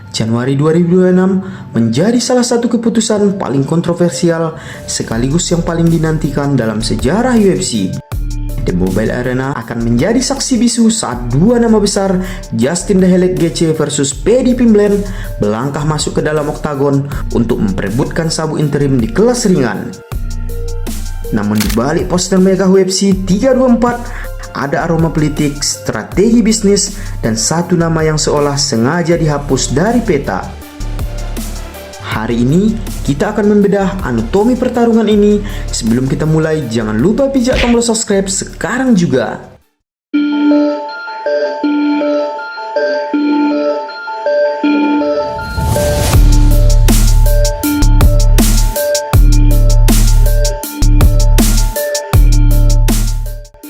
Januari 2026 menjadi salah satu keputusan paling kontroversial sekaligus yang paling dinantikan dalam sejarah UFC. The Mobile Arena akan menjadi saksi bisu saat dua nama besar Justin The Elite Gaethje versus Paddy Pimblett melangkah masuk ke dalam oktagon untuk memperebutkan sabu interim di kelas ringan. Namun di balik poster mega UFC 324 ada aroma politik, strategi bisnis, dan satu nama yang seolah sengaja dihapus dari peta. Hari ini kita akan membedah anatomi pertarungan ini. Sebelum kita mulai, jangan lupa pijak tombol subscribe sekarang juga.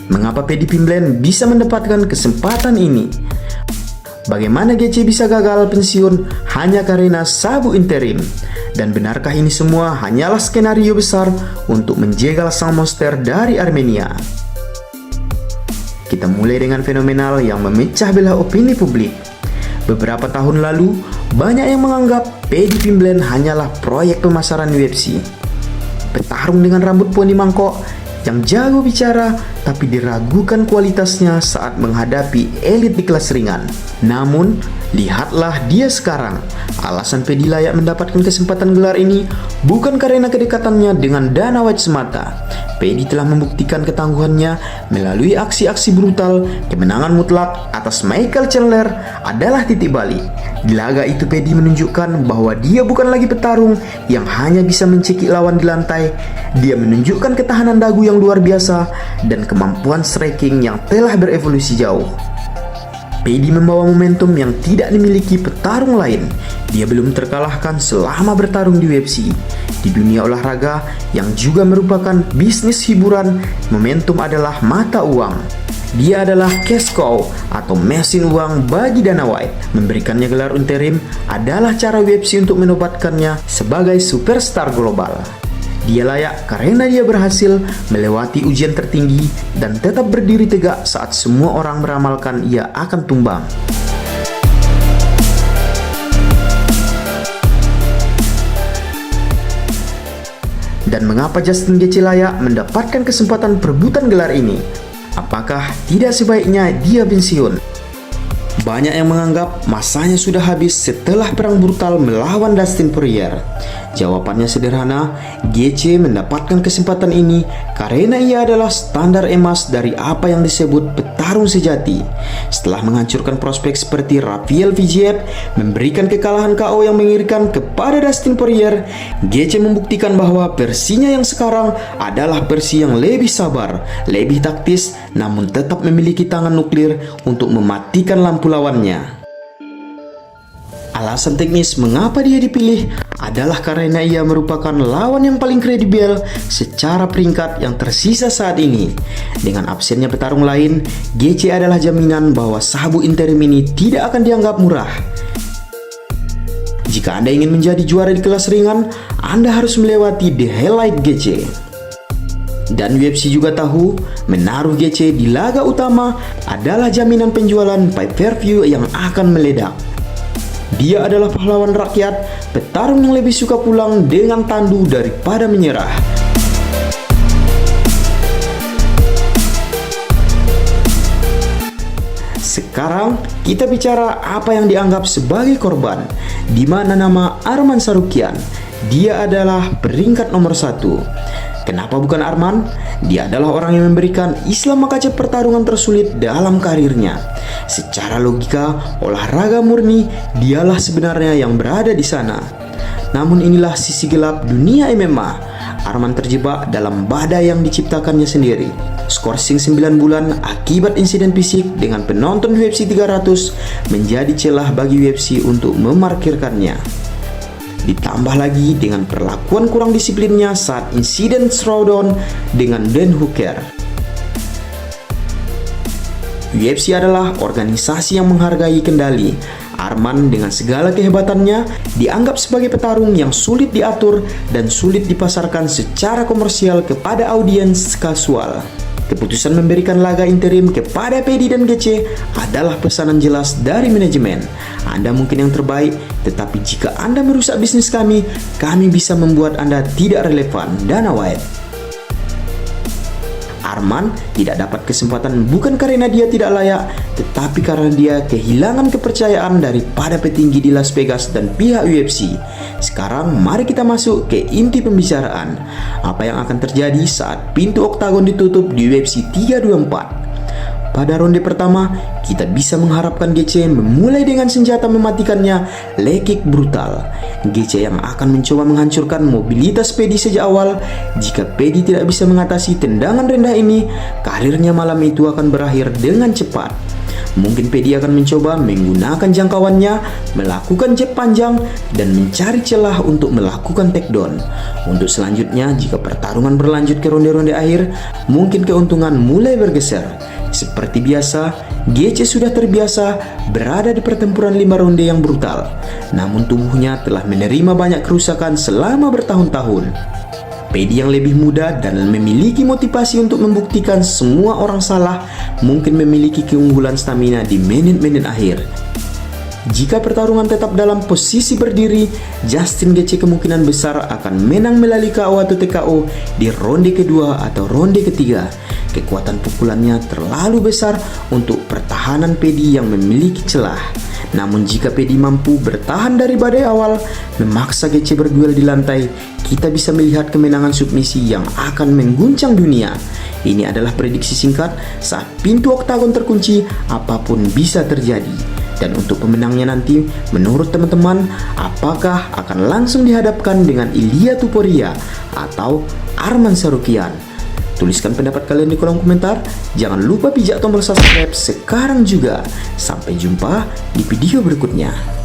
Mengapa Paddy Pimblett bisa mendapatkan kesempatan ini? Bagaimana Gaethje bisa gagal pensiun hanya karena sabu interim? Dan benarkah ini semua hanyalah skenario besar untuk menjegal sang monster dari Armenia? Kita mulai dengan fenomenal yang memecah belah opini publik. Beberapa tahun lalu, banyak yang menganggap Paddy Pimblett hanyalah proyek pemasaran UFC. Petarung dengan rambut poni mangkok yang jago bicara tapi diragukan kualitasnya saat menghadapi elit di kelas ringan. Namun, lihatlah dia sekarang. Alasan Paddy layak mendapatkan kesempatan gelar ini bukan karena kedekatannya dengan Dana White semata. Paddy telah membuktikan ketangguhannya melalui aksi-aksi brutal. Kemenangan mutlak atas Michael Chandler adalah titik balik. Di laga itu Paddy menunjukkan bahwa dia bukan lagi petarung yang hanya bisa mencekik lawan di lantai. Dia menunjukkan ketahanan dagu yang luar biasa dan kemampuan striking yang telah berevolusi jauh. Paddy membawa momentum yang tidak dimiliki petarung lain. Dia belum terkalahkan selama bertarung di UFC. Di dunia olahraga yang juga merupakan bisnis hiburan, momentum adalah mata uang. Dia adalah cash cow atau mesin uang bagi Dana White. Memberikannya gelar interim adalah cara UFC untuk menobatkannya sebagai superstar global. Dia layak karena dia berhasil melewati ujian tertinggi dan tetap berdiri tegak saat semua orang meramalkan ia akan tumbang. Dan mengapa Justin Gaethje layak mendapatkan kesempatan perebutan gelar ini? Apakah tidak sebaiknya dia pensiun? Banyak yang menganggap masanya sudah habis setelah perang brutal melawan Dustin Poirier. Jawabannya sederhana, Gaethje mendapatkan kesempatan ini karena ia adalah standar emas dari apa yang disebut petarung sejati. Setelah menghancurkan prospek seperti Rafael Fiziev, memberikan kekalahan KO yang mengerikan kepada Dustin Poirier, Gaethje membuktikan bahwa versinya yang sekarang adalah versi yang lebih sabar, lebih taktis, namun tetap memiliki tangan nuklir untuk mematikan lampu lawannya. Alasan teknis mengapa dia dipilih adalah karena ia merupakan lawan yang paling kredibel secara peringkat yang tersisa saat ini. Dengan absennya petarung lain, Gaethje adalah jaminan bahwa sabu interim ini tidak akan dianggap murah. Jika Anda ingin menjadi juara di kelas ringan, Anda harus melewati The Elite Gaethje. Dan UFC juga tahu, menaruh Gaethje di laga utama adalah jaminan penjualan pay-per-view yang akan meledak. Dia adalah pahlawan rakyat, petarung yang lebih suka pulang dengan tandu daripada menyerah. Sekarang kita bicara apa yang dianggap sebagai korban, di mana nama Arman Tsarukyan. Dia adalah peringkat nomor 1. Kenapa bukan Arman? Dia adalah orang yang memberikan Islam Makhachev pertarungan tersulit dalam karirnya. Secara logika, olahraga murni, dialah sebenarnya yang berada di sana. Namun inilah sisi gelap dunia MMA. Arman terjebak dalam badai yang diciptakannya sendiri. Skorsing 9 bulan akibat insiden fisik dengan penonton UFC 300 menjadi celah bagi UFC untuk memarkirkannya. Ditambah lagi dengan perlakuan kurang disiplinnya saat insiden throwdown dengan Dan Hooker. UFC adalah organisasi yang menghargai kendali. Arman dengan segala kehebatannya dianggap sebagai petarung yang sulit diatur dan sulit dipasarkan secara komersial kepada audiens kasual. Keputusan memberikan laga interim kepada Pedi dan GC adalah pesanan jelas dari manajemen. Anda mungkin yang terbaik, tetapi jika Anda merusak bisnis kami bisa membuat Anda tidak relevan dan awet. Arman tidak dapat kesempatan bukan karena dia tidak layak, tetapi karena dia kehilangan kepercayaan daripada petinggi di Las Vegas dan pihak UFC. Sekarang mari kita masuk ke inti pembicaraan. Apa yang akan terjadi saat pintu oktagon ditutup di UFC 324? Pada ronde pertama, kita bisa mengharapkan GC memulai dengan senjata mematikannya, leg kick brutal. GC yang akan mencoba menghancurkan mobilitas Pedi sejak awal. Jika Pedi tidak bisa mengatasi tendangan rendah ini, karirnya malam itu akan berakhir dengan cepat. Mungkin Pedi akan mencoba menggunakan jangkauannya, melakukan jab panjang, dan mencari celah untuk melakukan takedown. Untuk selanjutnya, jika pertarungan berlanjut ke ronde-ronde akhir, mungkin keuntungan mulai bergeser. Seperti biasa, GC sudah terbiasa berada di pertempuran 5 ronde yang brutal. Namun tubuhnya telah menerima banyak kerusakan selama bertahun-tahun. Pedi yang lebih muda dan memiliki motivasi untuk membuktikan semua orang salah, mungkin memiliki keunggulan stamina di menit-menit akhir. Jika pertarungan tetap dalam posisi berdiri, Justin GC kemungkinan besar akan menang melalui KO atau TKO di ronde kedua atau ronde ketiga. Kekuatan pukulannya terlalu besar untuk pertahanan Pedi yang memiliki celah. Namun jika Pedi mampu bertahan dari badai awal, memaksa GC berduel di lantai, kita bisa melihat kemenangan submisi yang akan mengguncang dunia. Ini adalah prediksi singkat saat pintu oktagon terkunci, apapun bisa terjadi. Dan untuk pemenangnya nanti, menurut teman-teman, apakah akan langsung dihadapkan dengan Ilia Topuria atau Arman Tsarukyan? Tuliskan pendapat kalian di kolom komentar. Jangan lupa pijak tombol subscribe sekarang juga. Sampai jumpa di video berikutnya.